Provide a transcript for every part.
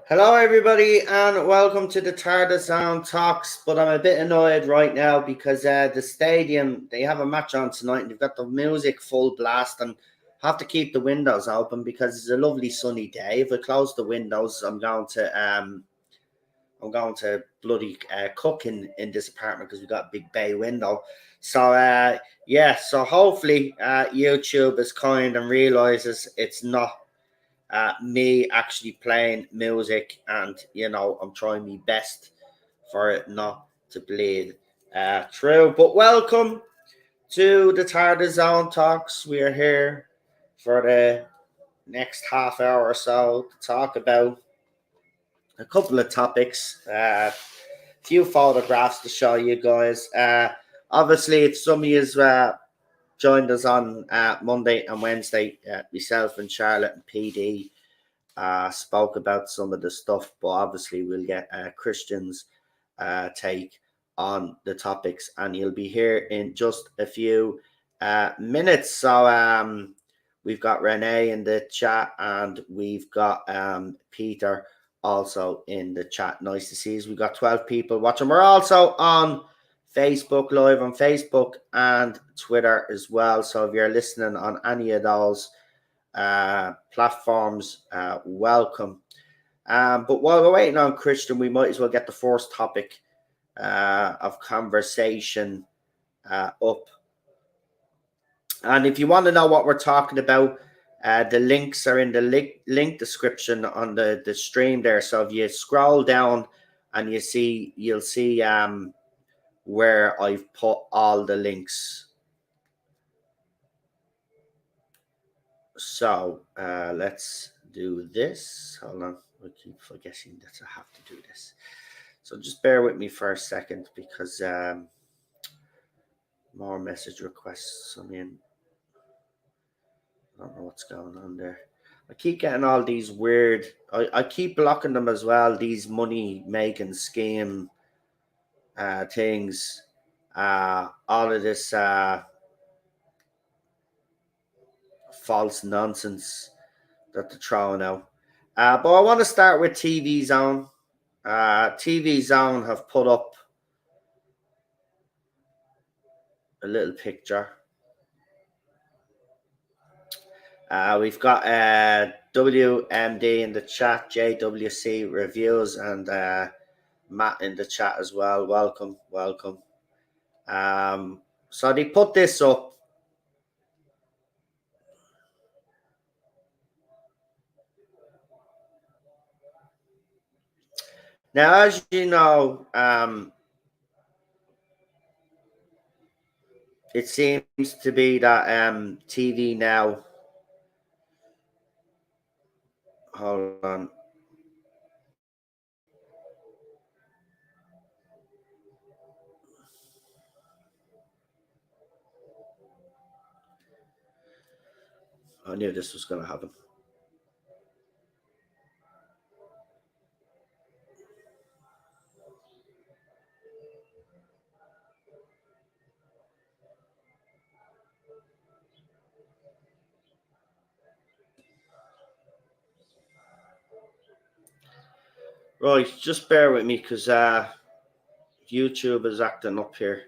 Hello, everybody, and welcome to the Tardis talks. But I'm a bit annoyed right now because the stadium they have a match on tonight, and they've got the music full blast, and have to keep the windows open because it's a lovely sunny day. If I close the windows, I'm going to bloody cook in this apartment because we've got a big bay window. So yeah, so hopefully YouTube is kind and realizes it's not me actually playing music, and I'm trying my best for it not to bleed through. But welcome to the Tardis Zone Talks. We are here for the next half hour or so to talk about a couple of topics, few photographs to show you guys. Obviously, if some of you joined us on Monday and Wednesday, myself and Charlotte and PD spoke about some of the stuff, but obviously we'll get Christian's take on the topics, and he'll be here in just a few minutes. So we've got Renee in the chat, and we've got Peter also in the chat. Nice to see you. We've got 12 people watching. We're also on Facebook Live on Facebook and Twitter as well. So if you're listening on any of those platforms, welcome. But while we're waiting on Christian, we might as well get the first topic of conversation up. And if you want to know what we're talking about, the links are in the link description on the stream there. So if you scroll down and you'll see where I've put all the links. So let's do this. Hold on, I keep forgetting that I have to do this. So just bear with me for a second because more message requests. I mean, I don't know what's going on there. I keep getting all these weird. I keep blocking them as well. These money making scheme things. All of this false nonsense that they're throwing out. But I want to start with TV Zone. TV Zone have put up a little picture. We've got WMD in the chat, JWC reviews, and Matt in the chat as well. Welcome. So they put this up. Now, as you know, it seems to be that TV now. Hold on. I knew this was going to happen. Right, just bear with me because YouTube is acting up here.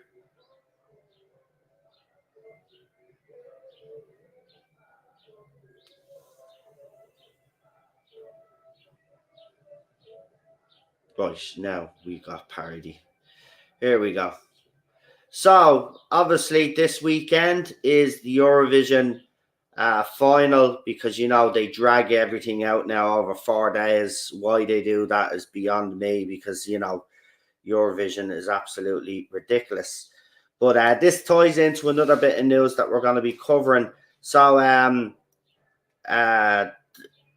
Right, now we got parody. Here we go. So, obviously, this weekend is the Eurovision final because, they drag everything out now over 4 days. Why they do that is beyond me because, Eurovision is absolutely ridiculous. But this ties into another bit of news that we're going to be covering. So,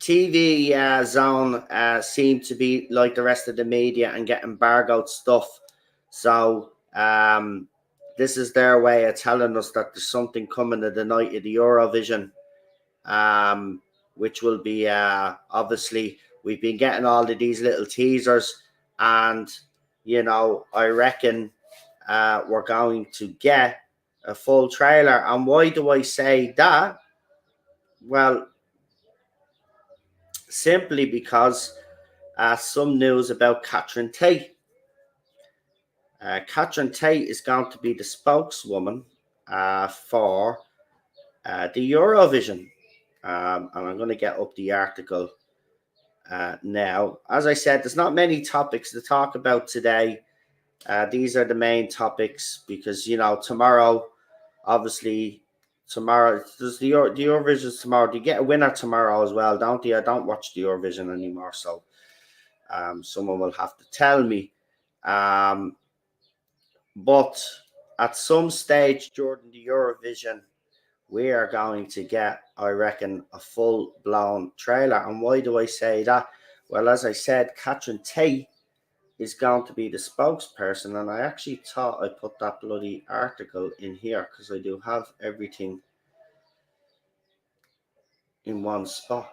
TV Zone seem to be like the rest of the media and get embargoed stuff. So, this is their way of telling us that there's something coming at the night of the Eurovision, which will be obviously we've been getting all of these little teasers, and I reckon we're going to get a full trailer. And why do I say that? Well, simply because some news about Catherine Tate. Catherine Tate is going to be the spokeswoman for the Eurovision. And I'm going to get up the article now. As I said, there's not many topics to talk about today. These are the main topics because, tomorrow, obviously, there's the Eurovision tomorrow. You get a winner tomorrow as well, don't you? I don't watch the Eurovision anymore, so someone will have to tell me. But at some stage during the Eurovision, we are going to get, I reckon, a full-blown trailer. And why do I say that? Well, as I said, Catherine Tate is going to be the spokesperson. And I actually thought I put that bloody article in here because I do have everything in one spot.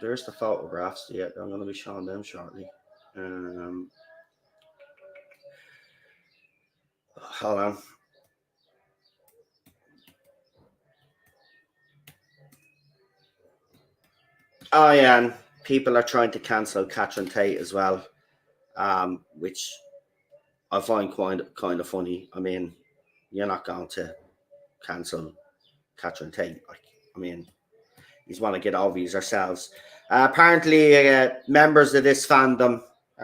There's the photographs. Yeah, I'm going to be showing them shortly. Hold on. Oh yeah, and people are trying to cancel Catherine Tate as well, which I find kind of funny. I mean, you're not going to cancel Catherine Tate. I mean, you want to get over yourselves. Apparently, members of this fandom,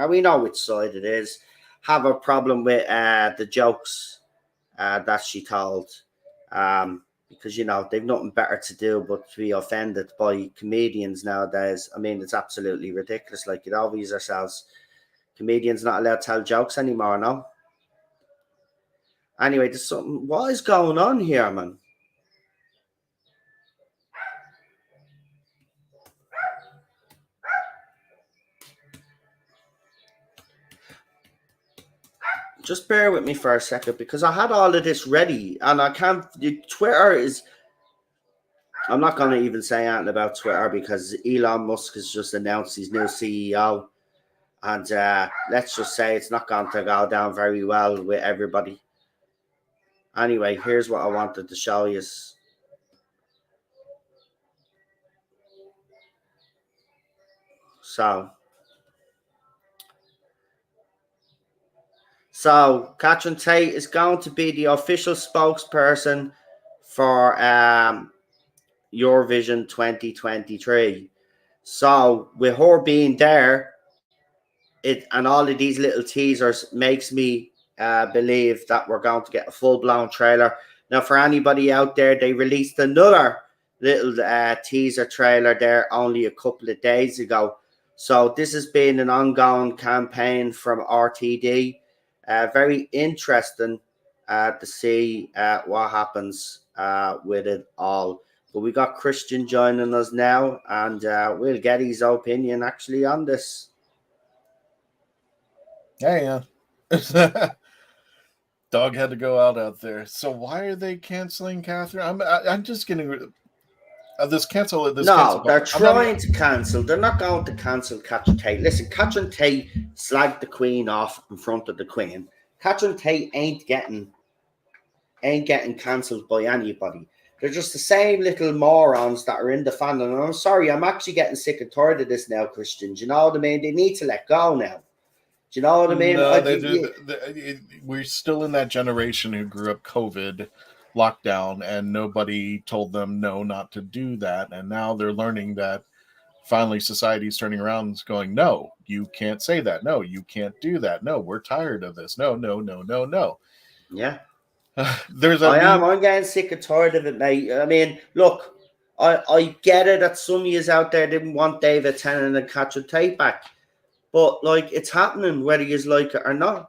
we know which side it is, have a problem with the jokes that she told. Because, they've nothing better to do but to be offended by comedians nowadays. I mean, it's absolutely ridiculous. Like, get over yourselves. Comedians not allowed to tell jokes anymore, no? Anyway, there's something. What is going on here, man? Just bear with me for a second because I had all of this ready and I can't. Twitter is. I'm not going to even say anything about Twitter because Elon Musk has just announced his new CEO. And let's just say it's not going to go down very well with everybody. Anyway, here's what I wanted to show you. So Catherine Tate is going to be the official spokesperson for Eurovision 2023. So with her being there, and all of these little teasers makes me believe that we're going to get a full-blown trailer. Now, for anybody out there, they released another little teaser trailer there only a couple of days ago. So this has been an ongoing campaign from RTD. Very interesting to see what happens with it all. But we got Christian joining us now, and we'll get his opinion actually on this. Yeah. Dog had to go out there. So why are they canceling Catherine? I'm just getting this cancel. They're trying to cancel. They're not going to cancel Catherine Tate. Listen, Catherine Tate slagged the Queen off in front of the Queen. Catherine Tate ain't getting cancelled by anybody. They're just the same little morons that are in the fandom. And I'm sorry, I'm actually getting sick and tired of this now, Christian. Do you know what I mean? They need to let go now. Do you know what I mean? No, we're still in that generation who grew up COVID lockdown and nobody told them no, not to do that. And now they're learning that finally society's turning around and going, no, you can't say that. No, you can't do that. No, we're tired of this. No. Yeah. I'm getting sick and tired of it, mate. I mean, look, I get it that some of you out there didn't want David Tennant and Catherine Tate back. But, like, it's happening whether you like it or not.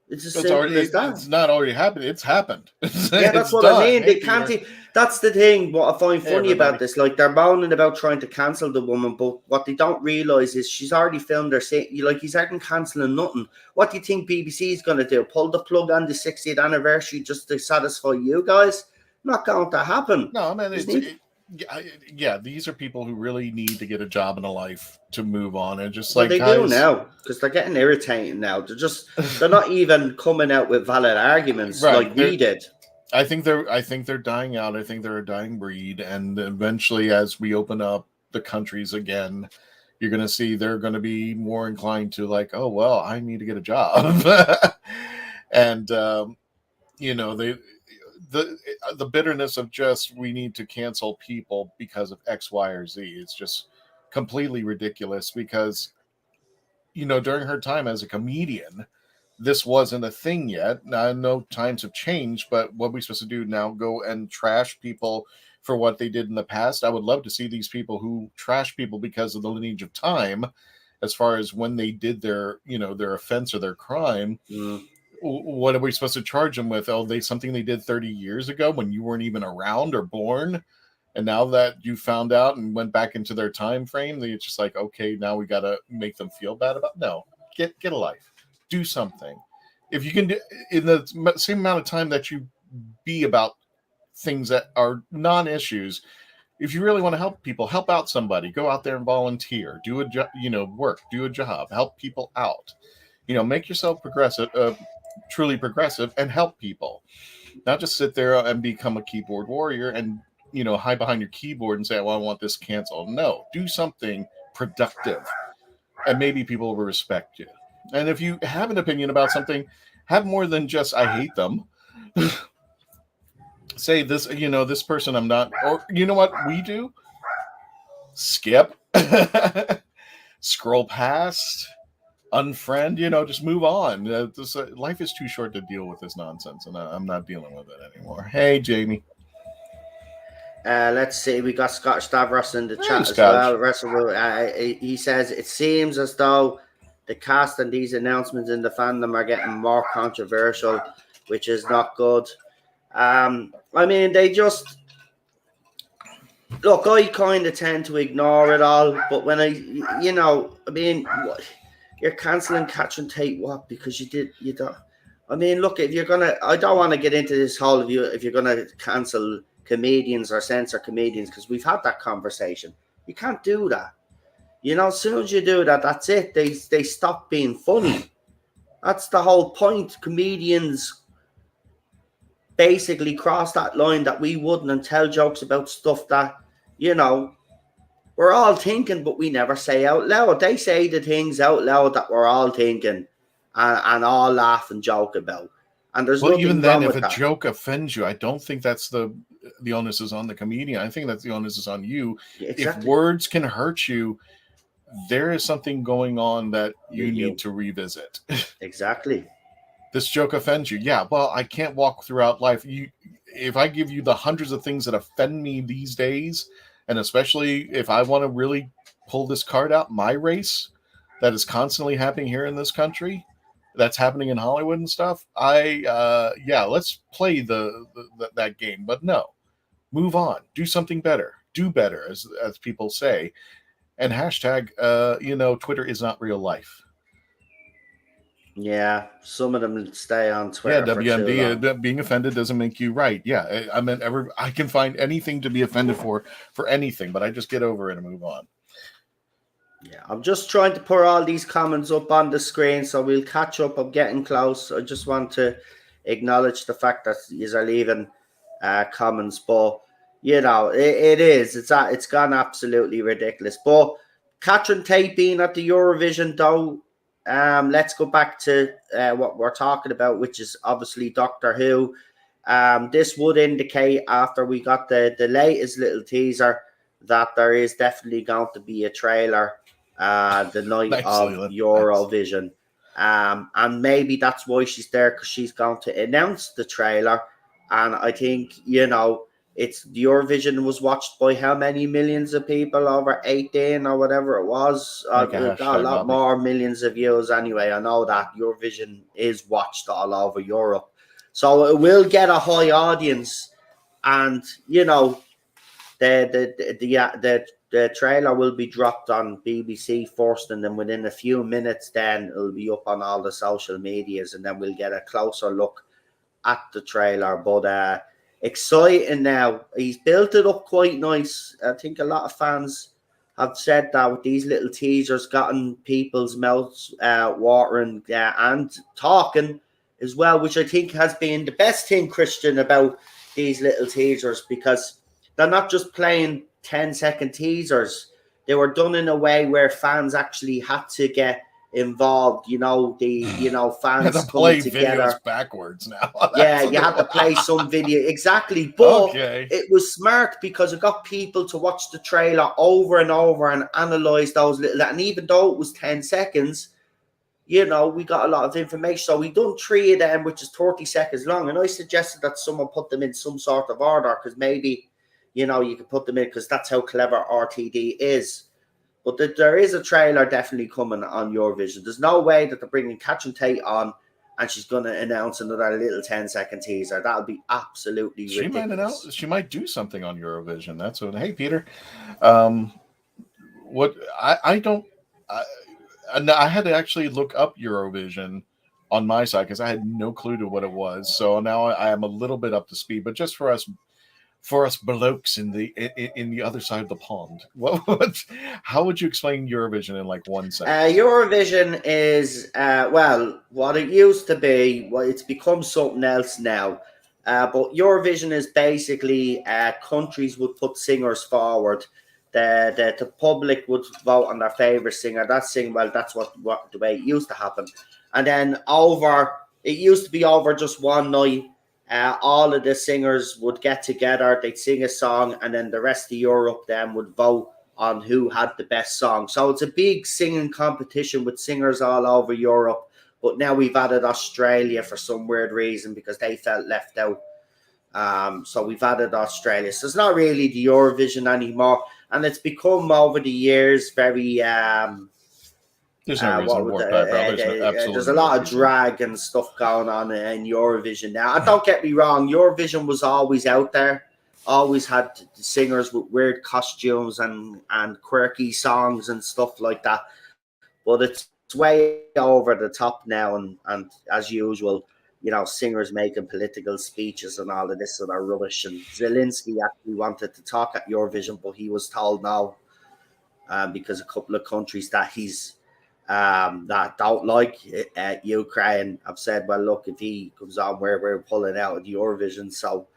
It's as simple as that. It's not already happened. It's happened. Yeah, that's what I mean. They can't. That's the thing. What I find funny about this, like, they're moaning about trying to cancel the woman, but what they don't realise is she's already filmed her. He's already cancelling nothing. What do you think BBC is going to do? Pull the plug on the 60th anniversary just to satisfy you guys? Not going to happen. No, man. These are people who really need to get a job in a life to move on, and just like they do now because they're getting irritating now. They're not even coming out with valid arguments like we did. I think they're dying out. I think they're a dying breed, and eventually, as we open up the countries again, you're going to see they're going to be more inclined to like, oh, well, I need to get a job. And, they, the bitterness of just, we need to cancel people because of X, Y, or Z. It's just completely ridiculous because, during her time as a comedian, this wasn't a thing yet. Now, I know times have changed, but what are we supposed to do now? Go and trash people for what they did in the past? I would love to see these people who trash people because of the lineage of time, as far as when they did their offense or their crime. Mm. What are we supposed to charge them with? Oh, something they did 30 years ago when you weren't even around or born. And now that you found out and went back into their time frame, it's just like, okay, now we got to make them feel bad about it. No, get a life. Do something. If you can do in the same amount of time that you be about things that are non-issues, if you really want to help people, help out somebody, go out there and volunteer, do a job, work, do a job, help people out, make yourself progressive, truly progressive, and help people. Not just sit there and become a keyboard warrior and, hide behind your keyboard and say, well, I want this canceled. No, do something productive and maybe people will respect you. And if you have an opinion about something, have more than just, I hate them. Say this, this person I'm not, or you know what we do? Skip, scroll past, unfriend, just move on. Life is too short to deal with this nonsense, and I'm not dealing with it anymore. Hey, Jamie. Let's see, we got Scott Stavros in the chat as well. He says, it seems as though the cast and these announcements in the fandom are getting more controversial, which is not good. They just look, I kind of tend to ignore it all, but when you're cancelling Catherine Tate, what? Because you don't. Look, if you're gonna, I don't want to get into this whole if you're gonna cancel comedians or censor comedians, because we've had that conversation. You can't do that. As soon as you do that, that's it. They stop being funny. That's the whole point. Comedians basically cross that line that we wouldn't, and tell jokes about stuff that, we're all thinking, but we never say out loud. They say the things out loud that we're all thinking and all laugh and joke about. And there's nothing even then, wrong if with a that. joke offends you, I don't think that's the onus is on the comedian. I think that the onus is on you. Exactly. If words can hurt you, there is something going on that you need to revisit. Exactly. This joke offends you. Yeah, well, I can't walk throughout life. If I give you the hundreds of things that offend me these days, and especially if I want to really pull this card out, my race that is constantly happening here in this country, that's happening in Hollywood and stuff, let's play that game. But no, move on. Do something better. Do better, as people say. And hashtag, Twitter is not real life. Yeah, some of them stay on Twitter. Yeah, WMD, being offended doesn't make you right. Yeah, I can find anything to be offended for anything, but I just get over it and move on. Yeah, I'm just trying to put all these comments up on the screen, so we'll catch up. I'm getting close. I just want to acknowledge the fact that you are leaving comments, but it is. It's gone absolutely ridiculous. But Catherine Tate being at the Eurovision, though, let's go back to what we're talking about, which is obviously Doctor Who. This would indicate, after we got the latest little teaser, that there is definitely going to be a trailer the night of Eurovision. And maybe that's why she's there, because she's going to announce the trailer. And I think, it's the Eurovision was watched by how many millions of people? Over 18 or whatever it was. Got a lot more millions of views anyway. I know that Eurovision is watched all over Europe. So it will get a high audience. And, the trailer will be dropped on BBC first, and then within a few minutes then it'll be up on all the social medias, and then we'll get a closer look at the trailer. But exciting now. He's built it up quite nice. I think a lot of fans have said that with these little teasers, gotten people's mouths watering and talking as well, which I think has been the best thing, Christian, about these little teasers, because they're not just playing 10-second teasers. they were done in a way where fans actually had to get involved. You have Fans to coming play videos together. backwards now. Yeah, That's you had to play what some video exactly, but okay. it was smart because it got people to watch the trailer over and over and analyze those little. And even though it was 10 seconds, we got a lot of information. So we done three of them, which is 30 seconds long. And I suggested that someone put them in some sort of order because maybe, you could put them in because that's how clever RTD is. But there is a trailer definitely coming on Eurovision. There's no way that they're bringing Catherine Tate on and she's going to announce another little 10-second teaser. That'll be absolutely ridiculous. She might do something on Eurovision. That's what. Hey, Peter. Um, what I don't. I had to actually look up Eurovision on my side because I had no clue to what it was. So now I am a little bit up to speed. But just for us blokes in the other side of the pond, how would you explain Eurovision in like 1 second? Eurovision is what it used to be. Well, it's become something else now. But Eurovision is basically countries would put singers forward. The public would vote on their favorite singer. That's what the way it used to happen. And then it used to be over just one night. All of the singers would get together, they'd sing a song, and then the rest of Europe then would vote on who had the best song. So it's a big singing competition with singers all over Europe. But now we've added Australia for some weird reason because they felt left out. So we've added Australia. So it's not really the Eurovision anymore. And it's become over the years very there's no reason to warp eyebrow. there's a lot of drag and stuff going on in Eurovision now. And don't get me wrong, Eurovision was always out there, always had singers with weird costumes and quirky songs and stuff like that. But it's way over the top now, and as usual, singers making political speeches and all of this sort of rubbish. And Zelensky actually wanted to talk at Eurovision, but he was told no because a couple of countries that he's that don't like Ukraine have said, well, look, if he comes on, we're pulling out of the Eurovision. So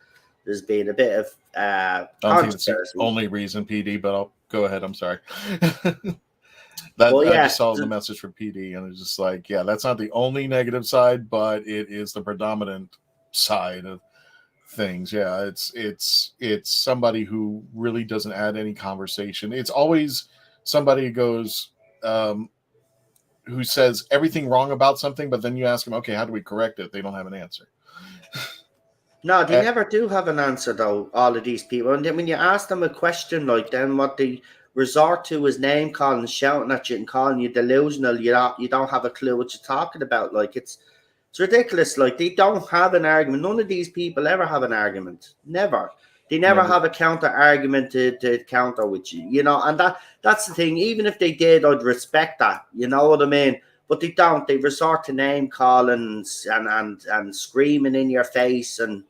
there's been a bit of I don't think it's the only reason, PD, but I'll go ahead. I'm sorry. I just saw the message from PD, and it's just like, yeah, that's not the only negative side, but it is the predominant side of things. Yeah, it's somebody who really doesn't add any conversation. It's always somebody who goes, who says everything wrong about something, but then you ask them, okay, how do we correct it? They don't have an answer. No, they never do have an answer, though, all of these people. And then when you ask them a question, like, then what they resort to is name calling, shouting at you and calling you delusional. You don't have a clue what you're talking about. Like, it's ridiculous. Like, they don't have an argument. None of these people ever have an argument. Never. They never have a counter argument to counter with you, and that's the thing. Even if they did, I'd respect that. You know what I mean? But they don't. They resort to name calling and screaming in your face and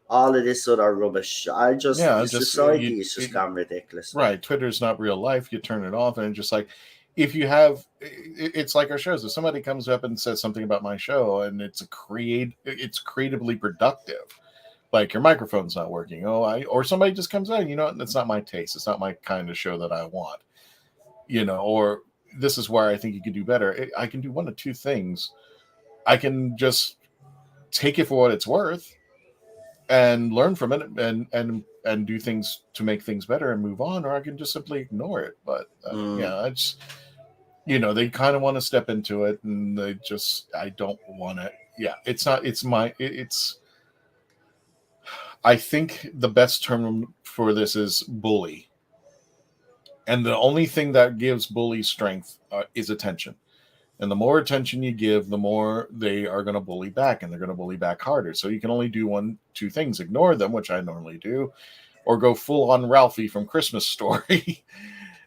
all of this sort of rubbish. Society has just gone ridiculous. Right. Twitter's not real life. You turn it off and just like, if you have, it's like our shows. If somebody comes up and says something about my show and it's creatively productive, like your microphone's not working. Or somebody just comes out, that's not my taste. It's not my kind of show that I want, or this is where I think you could do better. I can do one of two things. I can just take it for what it's worth and learn from it and do things to make things better and move on, or I can just simply ignore it. But it's, they kind of want to step into it and I don't want to. Yeah, I think the best term for this is bully. And the only thing that gives bully strength is attention. And the more attention you give, the more they are going to bully back, and they're going to bully back harder. So you can only do two things: ignore them, which I normally do, or go full on Ralphie from Christmas Story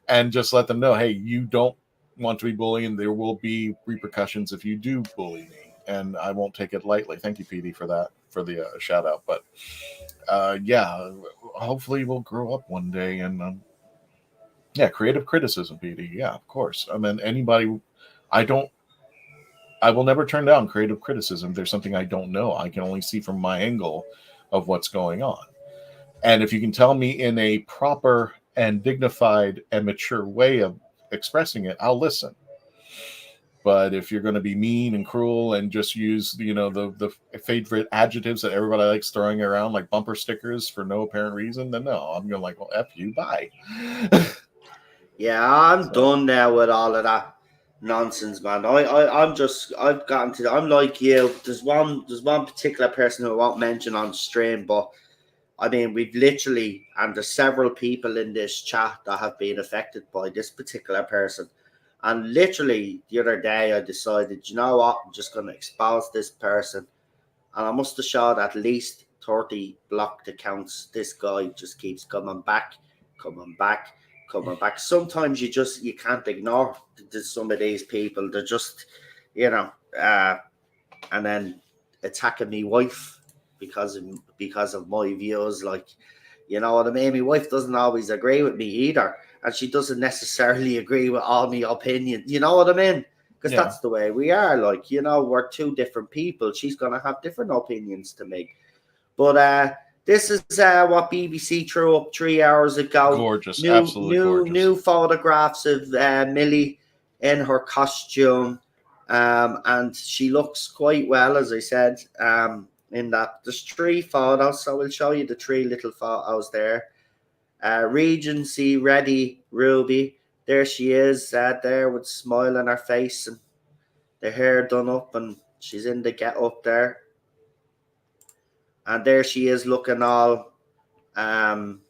and just let them know, hey, you don't want to be bullying. There will be repercussions if you do bully me, and I won't take it lightly. Thank you, PD, for that, for the shout out. But hopefully we'll grow up one day and creative criticism, PD. Yeah, of course. I mean, anybody. I will never turn down creative criticism. If there's something I don't know, I can only see from my angle of what's going on. And if you can tell me in a proper and dignified and mature way of expressing it, I'll listen. But if you're going to be mean and cruel and just use, the favorite adjectives that everybody likes throwing around like bumper stickers for no apparent reason, then no, I'm going like, well, F you, bye. Yeah, I'm So, done now with all of that nonsense, man. I've gotten to, I'm like you. There's one particular person who I won't mention on stream, but I mean, we've literally, and there's several people in this chat that have been affected by this particular person. And literally the other day, I decided, you know what, I'm just going to expose this person. And I must have shot at least 30 blocked accounts. This guy just keeps coming back, coming back, coming back. Sometimes you can't ignore some of these people. They're just, you know, uh, and then attacking me wife because of my views. Like, you know what I mean? My wife doesn't always agree with me either, and she doesn't necessarily agree with all my opinions. You know what I mean? Because yeah. that's the way we are. Like, you know, we're two different people. She's gonna have different opinions to me. But this is what BBC threw up 3 hours ago. Gorgeous. New, Absolutely new, gorgeous. new photographs of Millie in her costume, and she looks quite well, as I said. In that there's 3 photos, so we'll show you the 3 little photos there. Regency ready, Ruby. There she is, there with a smile on her face and the hair done up, and she's in the get up there. And there she is looking all um,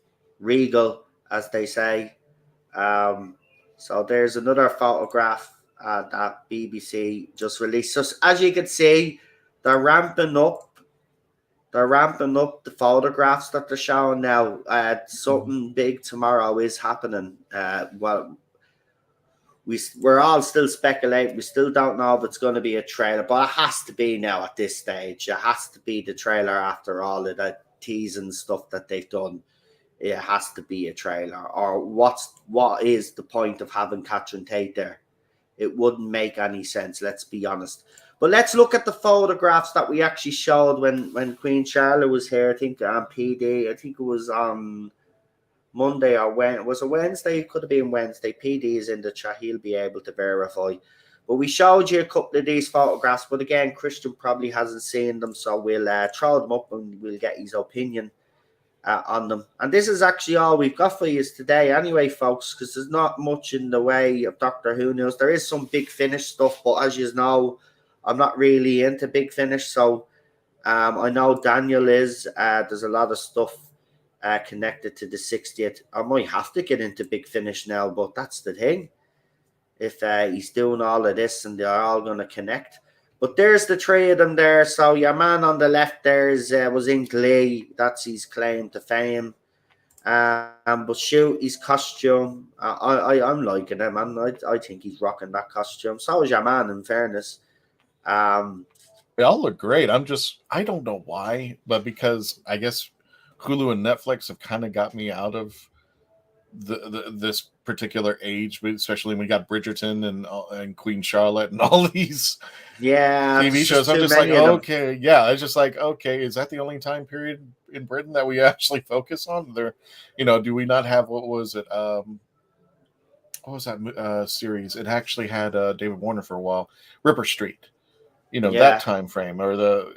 regal, as they say. Um, so there's another photograph that BBC just released. So as you can see, they're ramping up. They're ramping up the photographs that they're showing now. Something big tomorrow is happening. Well, we're all still speculating. We still don't know if it's going to be a trailer, but it has to be now at this stage. It has to be the trailer after all of the teasing stuff that they've done. It has to be a trailer. Or what is the point of having Catherine Tate there? It wouldn't make any sense. Let's be honest. But let's look at the photographs that we actually showed when Queen Charlotte was here. I think on PD. I think it was on Monday or when was it Wednesday? It could have been Wednesday. PD is in the chat. He'll be able to verify. But we showed you a couple of these photographs. But again, Christian probably hasn't seen them, so we'll throw them up and we'll get his opinion on them. And this is actually all we've got for you today, anyway, folks, because there's not much in the way of Doctor Who news. There is some Big Finish stuff, but as you know, I'm not really into Big Finish, so I know Daniel is. There's a lot of stuff connected to the 60th. I might have to get into Big Finish now, but that's the thing. If he's doing all of this and they're all going to connect. But there's the 3 of them there. So your man on the left there was in Glee. That's his claim to fame. But shoot, his costume, I'm liking him, man. I think he's rocking that costume. So is your man, in fairness. They all look great. I don't know why, but because I guess Hulu and Netflix have kind of got me out of this particular age, especially when we got Bridgerton and Queen Charlotte and all these TV shows. I'm just like, okay, yeah. It's just like, okay, is that the only time period in Britain that we actually focus on? There, do we not have what was it? What was that series? It actually had David Warner for a while, Ripper Street. That time frame, or the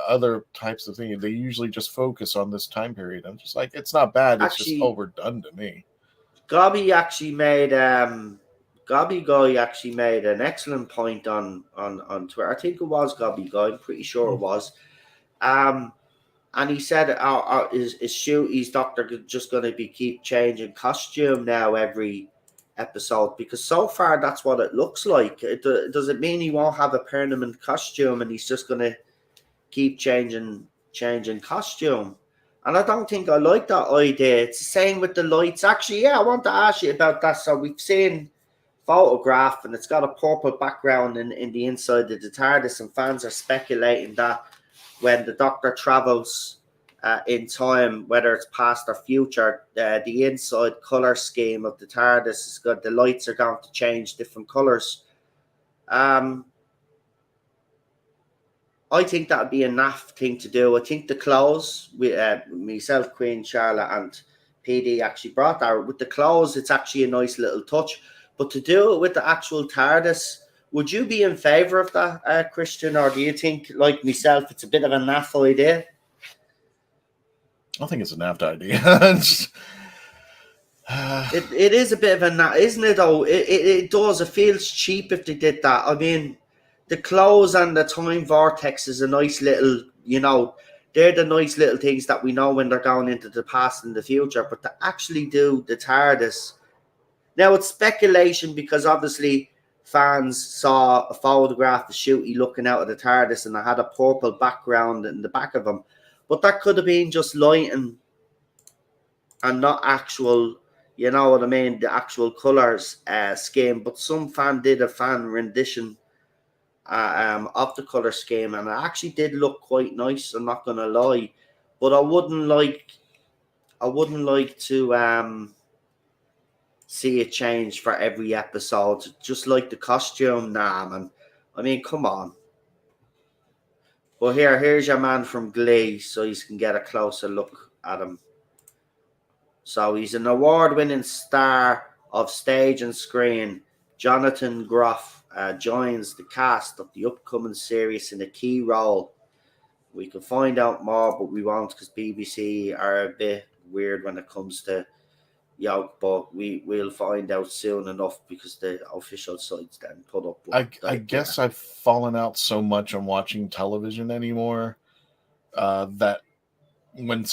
other types of things. They usually just focus on this time period. I'm just like, it's not bad. It's just overdone to me. Gobby actually made Gobby Guy actually made an excellent point on Twitter. I think it was Gobby Guy. I'm pretty sure it was. And he said, "Is Shooty's doctor just going to keep changing costume now every episode? Because so far that's what it looks like. Does it mean he won't have a permanent costume and he's just going to keep changing costume?" And I don't think I like that idea. It's the same with the lights. Actually, yeah, I want to ask you about that. So we've seen photograph and it's got a purple background in the inside of the TARDIS, and fans are speculating that when the Doctor travels in time, whether it's past or future, the inside color scheme of the TARDIS is good. The lights are going to change different colors. I think that'd be a naff thing to do. I think the clothes, with myself, Queen Charlotte, and PD actually brought that. With the clothes, it's actually a nice little touch. But to do it with the actual TARDIS, would you be in favour of that, Christian, or do you think, like myself, it's a bit of a naff idea? I think it's a naft idea. It is a bit of a naff, isn't it? Though it does. It feels cheap if they did that. I mean, the clothes and the time vortex is a nice little, they're the nice little things that we know when they're going into the past and the future. But to actually do the TARDIS, now it's speculation because obviously fans saw a photograph of Shooty looking out of the TARDIS and it had a purple background in the back of him. But that could have been just lighting and not actual, you know what I mean, the actual colours scheme. But some fan did a fan rendition of the colour scheme, and it actually did look quite nice. I'm not gonna lie, but I wouldn't like to see it change for every episode. Just like the costume, nah, man. I mean, come on. But here's your man from Glee, so you can get a closer look at him. So he's an award-winning star of stage and screen. Jonathan Groff joins the cast of the upcoming series in a key role. We can find out more, but we won't because BBC are a bit weird when it comes to but we'll find out soon enough because the official sites then put up. I guess I've fallen out so much on watching television anymore that when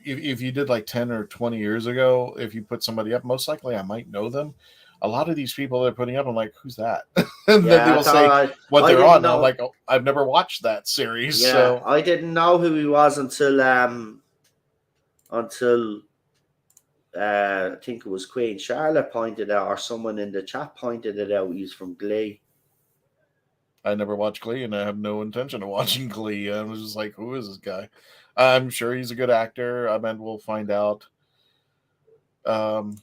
if you did like 10 or 20 years ago, if you put somebody up, most likely I might know them. A lot of these people they're putting up, I'm like, who's that? And then they will say what they're on. I'm like, oh, I've never watched that series. Yeah, so I didn't know who he was until I think it was Queen Charlotte pointed out, or someone in the chat pointed it out. He's from Glee. I never watched Glee, and I have no intention of watching Glee. I was just like, who is this guy? I'm sure he's a good actor. I mean, we'll find out. We'll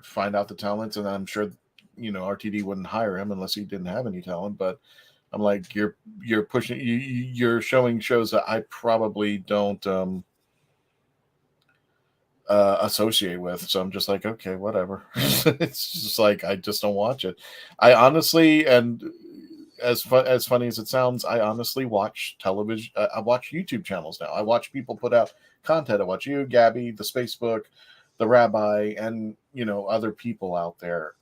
find out the talents, and I'm sure, RTD wouldn't hire him unless he didn't have any talent. But I'm like, you're pushing, you're showing shows that I probably don't associate with. So I'm just like, okay, whatever. It's just like I just don't watch it. I honestly, and as funny as it sounds, I honestly watch television. I watch YouTube channels now. I watch people put out content. I watch you, Gabby, the Spacebook, the Rabbi, and other people out there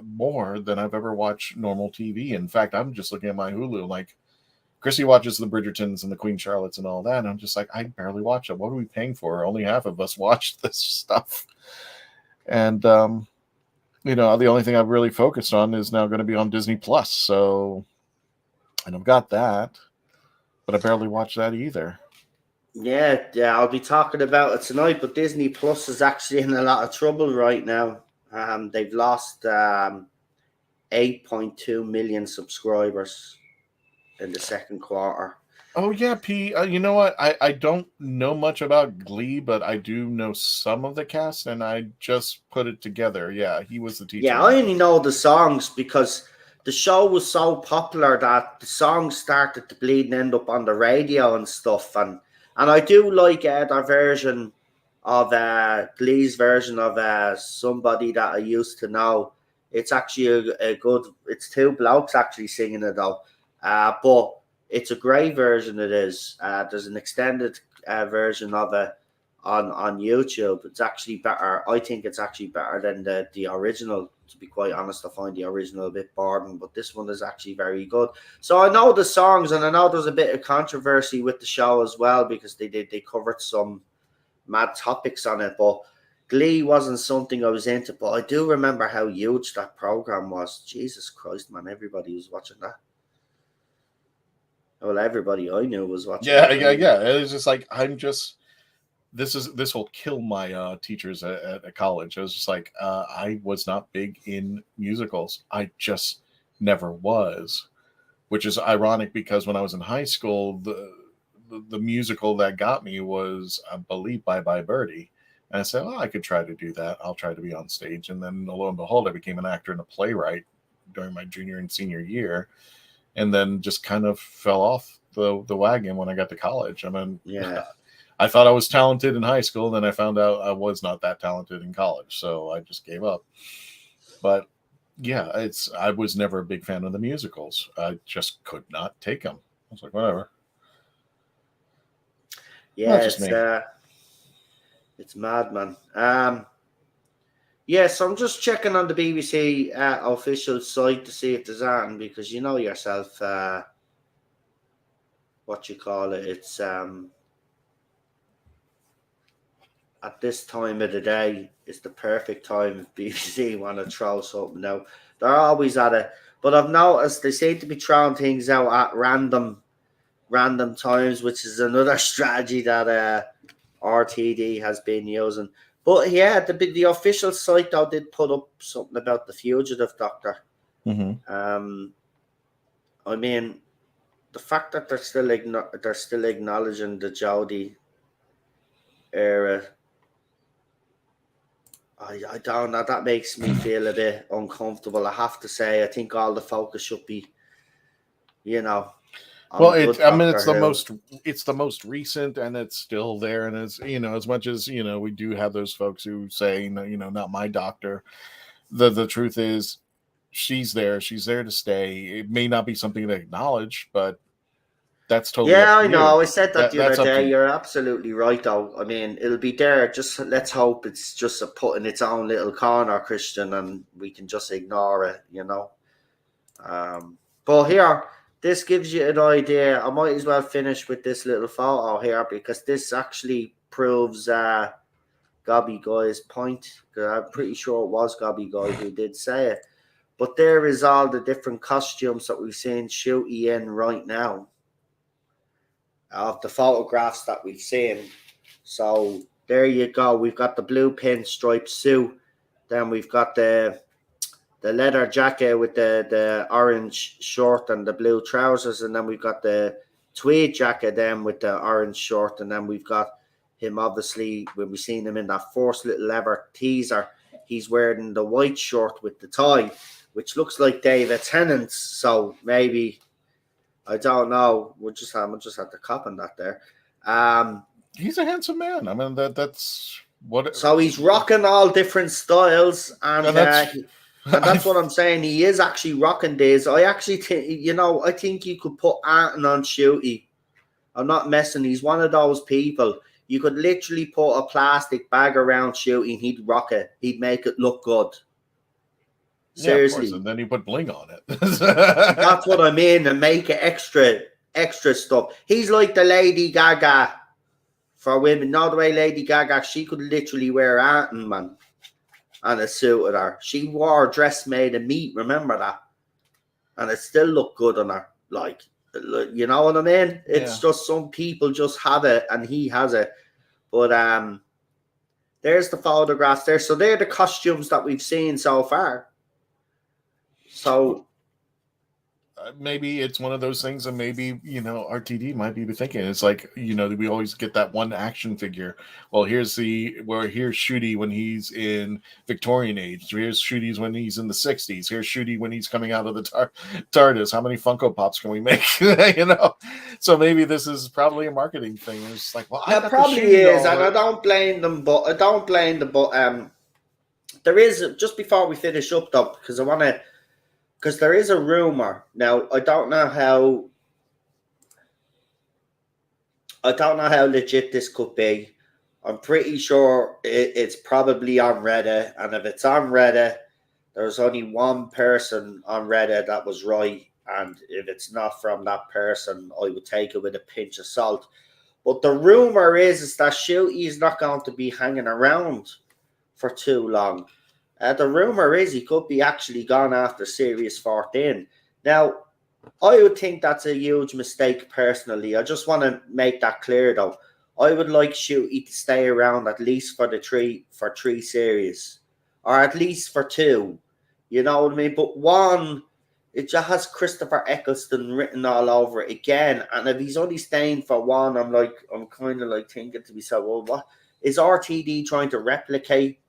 more than I've ever watched normal TV. In fact, I'm just looking at my Hulu. Like Chrissy watches the Bridgertons and the Queen Charlottes and all that, and I'm just like, I barely watch it. What are we paying for? Only half of us watch this stuff. And the only thing I've really focused on is now going to be on Disney Plus. So. And I've got that, but I barely watch that either. Yeah, I'll be talking about it tonight. But Disney Plus is actually in a lot of trouble right now. They've lost 8.2 million subscribers in the second quarter. Oh yeah, P. You know what? I don't know much about Glee, but I do know some of the cast, and I just put it together. Yeah, he was the teacher. Yeah, I only know the songs because the show was so popular that the songs started to bleed and end up on the radio and stuff. And I do like their version of Glee's version of Somebody That I Used to Know. It's actually a good, it's two blokes actually singing it though. But it's a great version, it is. There's an extended version of it on YouTube. It's actually better. I think it's actually better than the original. To be quite honest, I find the original a bit boring, but this one is actually very good. So I know the songs, and I know there's a bit of controversy with the show as well because they covered some mad topics on it. But Glee wasn't something I was into, but I do remember how huge that program was. Jesus Christ, man! Everybody was watching that. Well, everybody I knew was watching. Yeah. It was just like this will kill my teachers at college. I was just like, I was not big in musicals. I just never was, which is ironic because when I was in high school, the musical that got me was, I believe, Bye Bye Birdie. And I said, oh, I could try to do that. I'll try to be on stage. And then lo and behold, I became an actor and a playwright during my junior and senior year. And then just kind of fell off the wagon when I got to college. I mean, yeah. I thought I was talented in high school, then I found out I was not that talented in college, so I just gave up. But yeah, I was never a big fan of the musicals. I just could not take them. I was like, whatever. Yeah, Not just me. it's mad, man. Yeah, so I'm just checking on the BBC official site to see if there's anything, because you know yourself, what you call it. It's at this time of the day, it's the perfect time if BBC want to throw something out. They're always at it, but I've noticed they seem to be throwing things out at random times, which is another strategy that RTD has been using. But yeah, the official site though did put up something about the fugitive doctor. Mm-hmm. I mean, the fact that they're still acknowledging the Jodie era, I don't know. That makes me feel a bit uncomfortable. I have to say, I think all the focus should be, you know, on Well, the good I mean, Doctor Who. it's the most recent, and it's still there. And as as much as we do have those folks who say, no, not my doctor. The truth is, she's there. She's there to stay. It may not be something to acknowledge, but that's totally up Yeah, to I know. you. I said that the other That's up to day. you. You're absolutely right, though. I mean, it'll be there. Just let's hope it's just a put in its own little corner, Christian, and we can just ignore it. But here, this gives you an idea. I might as well finish with this little photo here, because this actually proves Gobby Guy's point. I'm pretty sure it was Gobby Guy who did say it. But there is all the different costumes that we've seen Shooty in right now, of the photographs that we've seen. So there you go. We've got the blue pinstripe suit. Then we've got the leather jacket with the orange short and the blue trousers, and then we've got the tweed jacket then with the orange short, and then we've got him, obviously when we seen him in that first little ever teaser, he's wearing the white shirt with the tie, which looks like David Tennant's. So maybe, I don't know. We'll just have to cop on that there. He's a handsome man. I mean, that's what. So he's rocking all different styles, and And that's that's what I'm saying. He is actually rocking these. I actually think, I think you could put Anton on Shooty. I'm not messing. He's one of those people. You could literally put a plastic bag around Shooty and he'd rock it. He'd make it look good. Yeah, of course. Seriously. And then he put bling on it. That's what I mean, and make it extra stuff. He's like the Lady Gaga for women. No, the way Lady Gaga, she could literally wear Anton, man, and a suit with her. She wore a dress made of meat, remember that? And it still looked good on her. Like, you know what I mean? It's just some people just have it, and he has it. But there's the photographs there. So they're the costumes that we've seen so far. So maybe it's one of those things, and maybe RTD might be thinking it's like we always get that one action figure. Well, here's Shooty when he's in Victorian age. Here's Shooty when he's in the 60s. Here's Shooty when he's coming out of the Tardis. How many Funko Pops can we make? So maybe this is probably a marketing thing. It's like, well, that probably is, and I don't blame them, but there is, just before we finish up though, because there is a rumor now. I don't know how legit this could be. I'm pretty sure it's probably on Reddit, and if it's on Reddit, there's only one person on Reddit that was right, and if it's not from that person, I would take it with a pinch of salt. But the rumor is that Shooty is not going to be hanging around for too long. The rumor is he could be actually gone after Series 14. Now, I would think that's a huge mistake personally. I just want to make that clear though. I would like Shooty to stay around at least for three series, or at least for two. You know what I mean? But one, it just has Christopher Eccleston written all over it again. And if he's only staying for one, I'm kind of like thinking to myself, well, what is RTD trying to replicate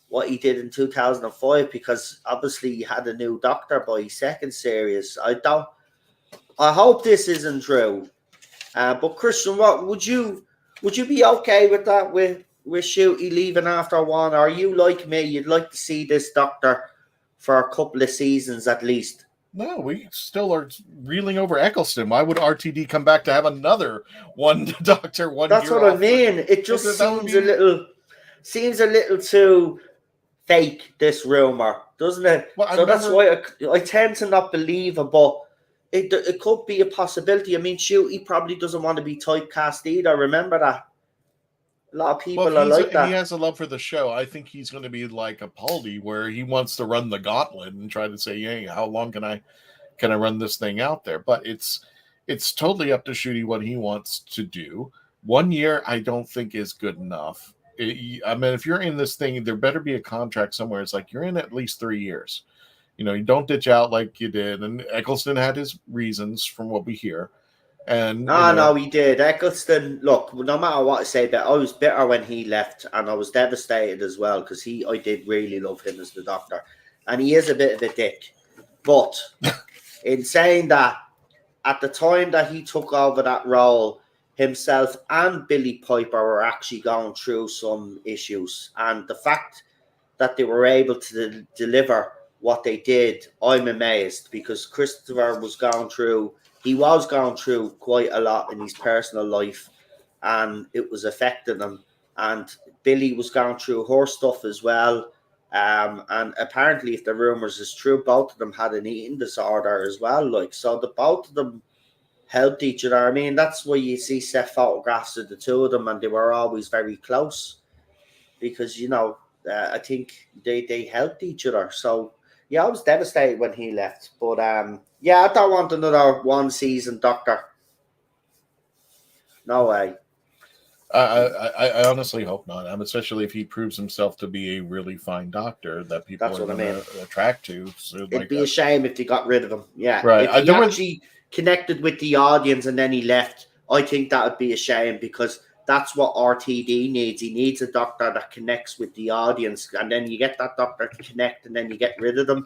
what he did in 2005? Because obviously he had a new Doctor by his second series. I hope this isn't true. But Christian, what would you Would you be okay with that? With Shooty leaving after one? Or are you like me? You'd like to see this Doctor for a couple of seasons at least. No, we still are reeling over Eccleston. Why would RTD come back to have another one Doctor 1 That's year what I off? mean. It just That would be seems a little too fake, this rumor, doesn't it? well. I So that's remember. why I tend to not believe it, but it could be a possibility. I mean, shoot, he probably doesn't want to be typecast either. Remember that a lot of Well, if people are like he that. has a love for the show, I think he's going to be like a Paldi, where he wants to run the gauntlet and try to say, "Hey, how long can I run this thing out there?" But it's totally up to Shooty what he wants to do. 1 year, I don't think is good enough. I mean, if you're in this thing, there better be a contract somewhere. It's like you're in at least 3 years. You don't ditch out like you did. And Eccleston had his reasons, from what we hear. And No, no, he did. Eccleston, look, no matter what I say, that I was bitter when he left, and I was devastated as well because I did really love him as the Doctor, and he is a bit of a dick. But in saying that, at the time that he took over that role, himself and Billy Piper were actually going through some issues, and the fact that they were able to deliver what they did, I'm amazed because Christopher he was going through quite a lot in his personal life and it was affecting him. And Billy was going through her stuff as well. And apparently, if the rumors is true, both of them had an eating disorder as well. Like, so the both of them helped each other. I mean, that's why you see set photographs of the two of them, and they were always very close because I think they helped each other. So yeah, I was devastated when he left. But yeah, I don't want another one season Doctor. No way. I honestly hope not. Especially if he proves himself to be a really fine doctor that people That's are what I going mean. to attract to. So, It'd be a shame if they got rid of him. Yeah, right. if he There was actually connected with the audience and then he left, I think that would be a shame because that's what RTD needs. He needs a doctor that connects with the audience, and then you get that doctor to connect, and then you get rid of them,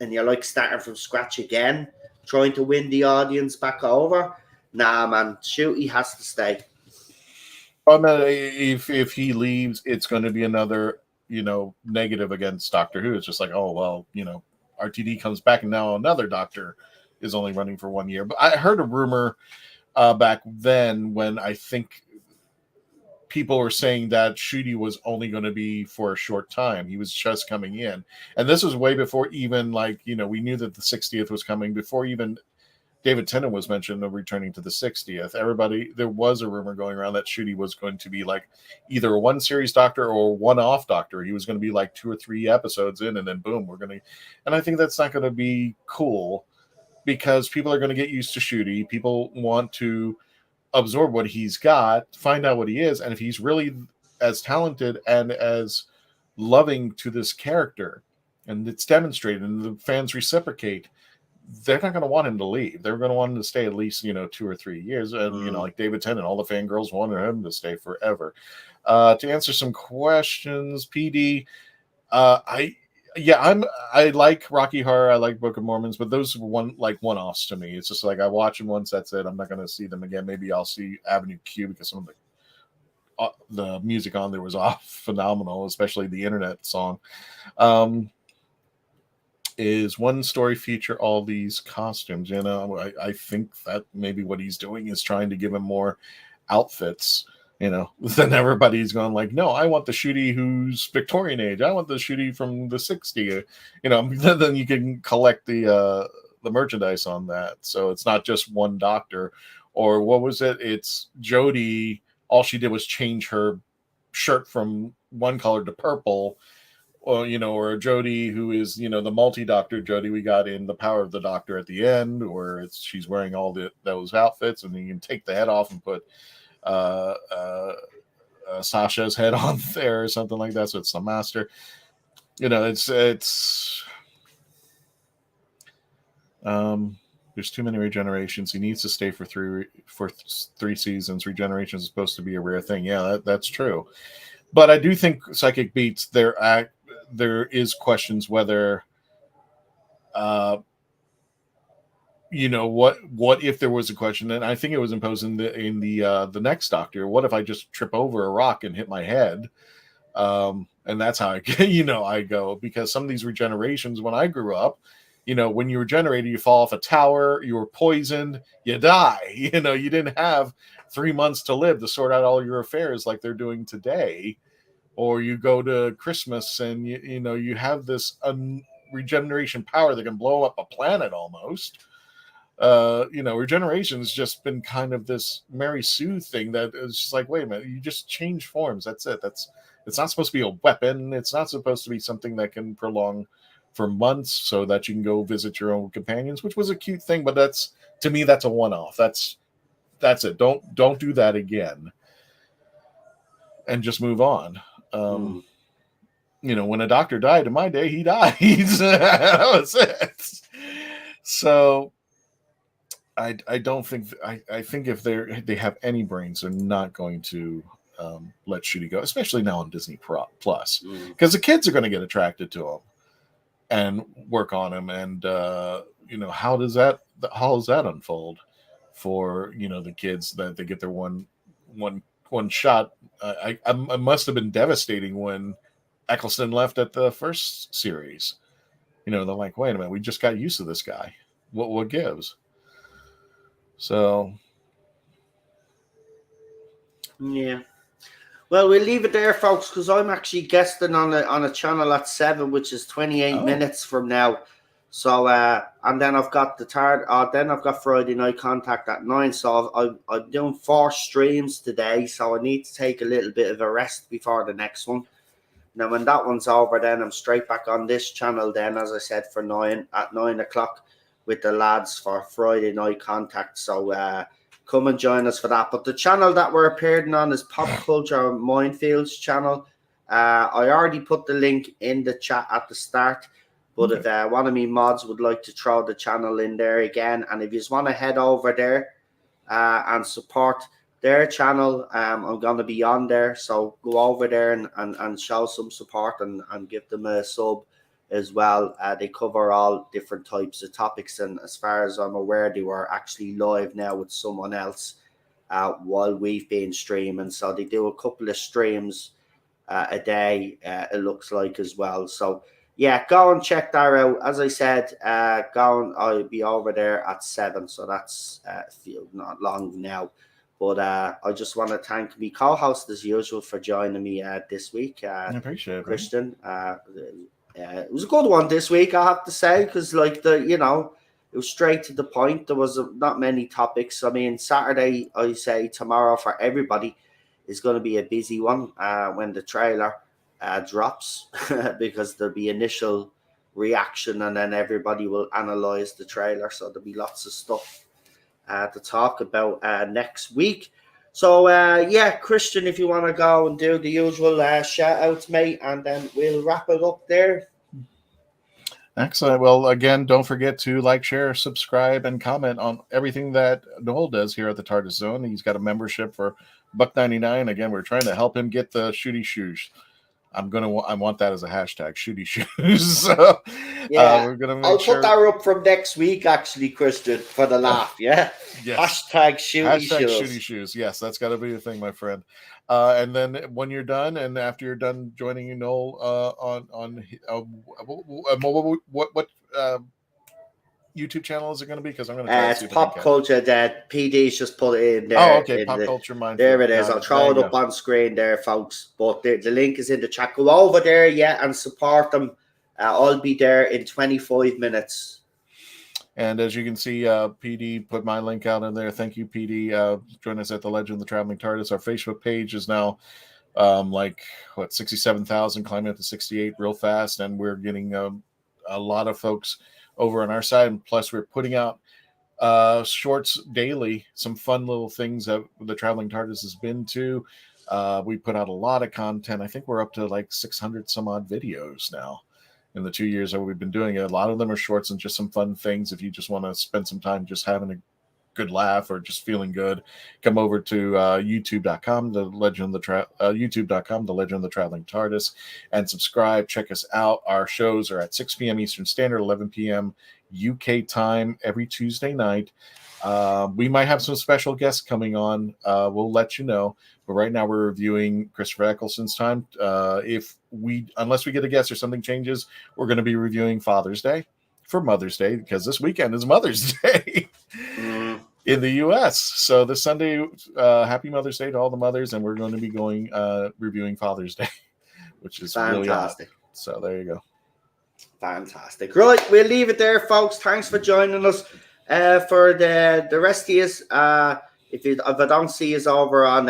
and you're like starting from scratch again, trying to win the audience back over. Nah, man, shoot, he has to stay. Oh no! If he leaves, it's going to be another negative against Doctor Who. It's just like, oh well, RTD comes back and now another Doctor is only running for 1 year. But I heard a rumor back then when I think people were saying that Shooty was only going to be for a short time. He was just coming in, and this was way before even we knew that the 60th was coming, before even David Tennant was mentioned of returning to the 60th. There was a rumor going around that Shooty was going to be like either a one series Doctor or one off Doctor. He was going to be like 2 or 3 episodes in, and then boom, and I think that's not going to be cool because people are going to get used to Shooty. People want to absorb what he's got, find out what he is, and if he's really as talented and as loving to this character, and it's demonstrated, and the fans reciprocate, they're not going to want him to leave. They're going to want him to stay at least 2 or 3 years. And like David Tennant, all the fangirls wanted him to stay forever. To answer some questions, PD, I like Rocky Horror, I like Book of Mormons, but those were one-offs to me. It's just like I watch them once, that's it. I'm not going to see them again. Maybe I'll see Avenue Q because some of the music on there was off phenomenal, especially the internet song. Is one story feature all these costumes? I think that maybe what he's doing is trying to give him more outfits. Then everybody's going like, no, I want the Shooty who's Victorian age. I want the Shooty from the 60s. Then you can collect the merchandise on that. So it's not just one Doctor, or what was it? It's Jodie. All she did was change her shirt from one color to purple. Or or Jodie who is the multi-doctor Jodie we got in The Power of the Doctor at the end, or she's wearing all those outfits, and you can take the head off and put Sasha's head on there or something like that. So it's the Master. It's there's too many regenerations. He needs to stay for three seasons. Regeneration is supposed to be a rare thing. Yeah, that's true. But I do think Psychic Beats there is questions whether what if there was a question, and I think it was imposed in the next Doctor. What if I just trip over a rock and hit my head? And that's how I go, because some of these regenerations when I grew up, when you regenerated, you fall off a tower, you were poisoned, you die. You didn't have 3 months to live to sort out all your affairs like they're doing today. Or you go to Christmas and you have this regeneration power that can blow up a planet almost. Regeneration has just been kind of this Mary Sue thing that is just like, wait a minute, you just change forms. That's it. It's not supposed to be a weapon. It's not supposed to be something that can prolong for months so that you can go visit your own companions, which was a cute thing, but to me that's a one-off. That's it. Don't do that again. And just move on. When a doctor died in my day, he died. That was it. So I don't think I think if they have any brains, they're not going to let Shooty go, especially now on Disney Plus, because the kids are going to get attracted to him and work on him. And how does that unfold for the kids, that they get their one shot? I must have been devastating when Eccleston left at the first series. They're like, wait a minute, we just got used to this guy. What gives? So, yeah. Well, we'll leave it there, folks, because I'm actually guesting on a channel at 7, which is 28 minutes from now. So, and then I've got then I've got Friday Night Contact at 9. So I'm doing 4 streams today. So I need to take a little bit of a rest before the next one. Now, when that one's over, then I'm straight back on this channel. Then, as I said, at 9 o'clock with the lads for Friday Night Contact. So come and join us for that. But the channel that we're appearing on is Pop Culture Minefields channel. I already put the link in the chat at the start. But if one of me mods would like to throw the channel in there again, and if you just want to head over there and support their channel, I'm going to be on there. So go over there and show some support and give them a sub as well. They cover all different types of topics, and as far as I'm aware, they were actually live now with someone else while we've been streaming. So they do a couple of streams a day, it looks like, as well. So yeah, go and check that out. As I said, I'll be over there at 7, so that's not long now. But I just want to thank my co-host as usual for joining me this week. I appreciate it, Christian. It was a good one this week, I have to say, because it was straight to the point. There was not many topics. I mean, Saturday, I say tomorrow for everybody is going to be a busy one when the trailer drops, because there'll be initial reaction and then everybody will analyze the trailer. So there'll be lots of stuff to talk about next week. So, Christian, if you want to go and do the usual shout outs, mate, and then we'll wrap it up there. Excellent. Well, again, don't forget to like, share, subscribe, and comment on everything that Noel does here at the Tardis Zone. He's got a membership for $1.99. Again, we're trying to help him get the Shooty shoes. I want that as a hashtag, Shooty shoes. So, yeah, we're gonna I'll put that up from next week, actually, Christian, for the laugh. Yeah, yes. Hashtag Shooty shoes. Yes, that's got to be the thing, my friend. And then when you're done, and after you're done joining Noel what YouTube channel is it going to be? Because I'm going to try to see it's Pop Culture that PD's just put it in there. Oh, okay. Pop Culture Mind. There it is. I'll throw it up on screen there, folks. But the link is in the chat. Go over there, and support them. I'll be there in 25 minutes. And as you can see, PD put my link out in there. Thank you, PD. Join us at the Legend of the Traveling Tardis. Our Facebook page is now 67,000, climbing up to 68 real fast. And we're getting a lot of folks over on our side, and plus we're putting out shorts daily, some fun little things that the Traveling Tardis has been to. We put out a lot of content. I think we're up to 600 some odd videos now in the 2 years that we've been doing it. A lot of them are shorts and just some fun things. If you just want to spend some time just having a good laugh or just feeling good, come over to youtube.com, the Legend of the Traveling Tardis, and subscribe. Check us out. Our shows are at 6 p.m. Eastern Standard, 11 p.m. UK time every Tuesday night. We might have some special guests coming on. We'll let you know. But right now we're reviewing Christopher Eccleston's time. Unless we get a guest or something changes, we're going to be reviewing Father's Day for Mother's Day, because this weekend is Mother's Day in the U.S. So this Sunday, happy Mother's Day to all the mothers, and we're going to be going reviewing Father's Day, which is fantastic. Really odd. So there you go. Fantastic. Right, we'll leave it there, folks. Thanks for joining us. For the rest of you, if I don't see you over on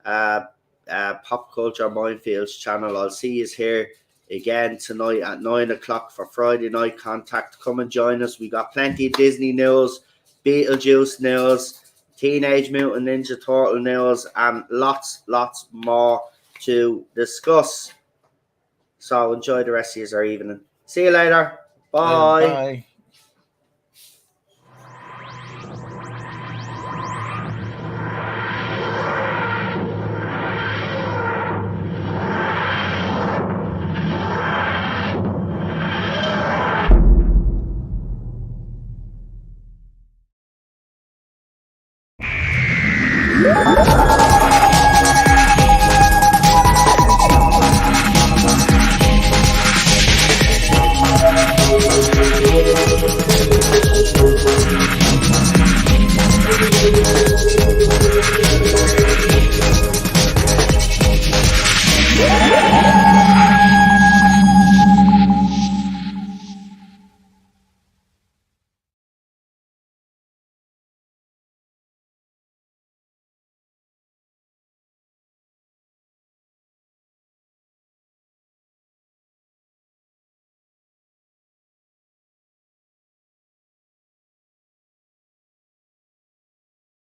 Pop Culture Minefields channel, I'll see you here again tonight at 9 o'clock for Friday Night Contact. Come and join us. We got plenty of Disney news, Beetlejuice news, Teenage Mutant Ninja Turtle news, and lots more to discuss. So enjoy the rest of your evening. See you later. Bye. Bye.